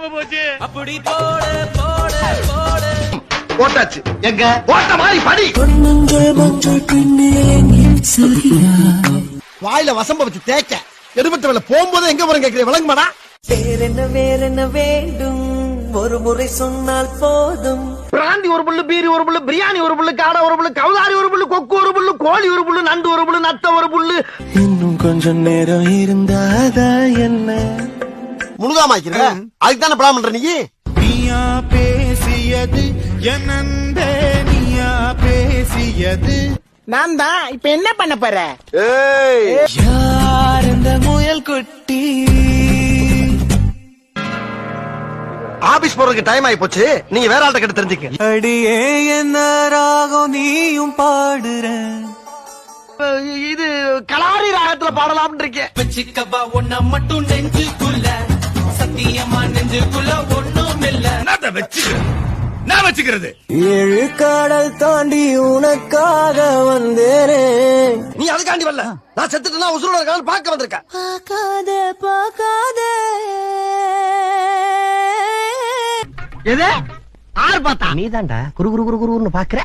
தெரியாம போச்சு. அப்படி போடு போடு போடு. போட்டாச்சு. எங்க போட்ட மாதிரி படி. வாயில வசம்ப வச்சு தேய்க்க எடுபட்ட வேலை போகும்போது எங்க போறேன் கேக்குறேன். விளங்குமாடா? வேறென்ன வேண்டும் ஒரு முறை சொன்னால் போதும். பிராந்தி ஒரு புல்லு, பீரி ஒரு புல்லு, பிரியாணி ஒரு புல்லு, காடை ஒரு புல்லு, கவுதாரி ஒரு புல்லு, கொக்கு ஒரு புல்லு, கோழி ஒரு புல்லு, நண்டு ஒரு புல்லு, நத்த ஒரு புல்லு. இன்னும் கொஞ்சம் நேரம் இருந்தாதா என்ன? முழுகாமாக்கிற அதுக்கு தானே படம் பண்ற நீ. நீயா பேசியது என் அன்பே, நீயா பேசியது. நான் தான். இப்ப என்ன பண்ண போற? யார் இந்த முயல் குட்டி? ஆபீஸ் போறதுக்கு டைம் ஆயி போச்சு. நீங்க வேற ஆள்கிட்ட கிட்ட தெரிஞ்சுக்க. அடியே என்ன ராகம் நீயும் பாடுற? இது கலாரி ராகத்துல பாடலாம் இருக்கேன். வச்சுக்கவா ஒன்ன மட்டும் நெஞ்சுக்குள்ள, சத்தியமா நெஞ்சுக்குள்ள ஒண்ணும் இல்ல. நான் வச்சுக்கிறது. ஏழு கடல் தாண்டி உனக்காக வந்தேனே. நீ அதுக்காண்டி வரல. நான் செத்துட்டுனா உசுரோட இருக்கான்னு பார்க்க வந்திருக்கேன். பார்க்காத எது? ஆறு பார்த்தா நீ தான்டா குரு குரு குரு குருன்னு பாக்குற.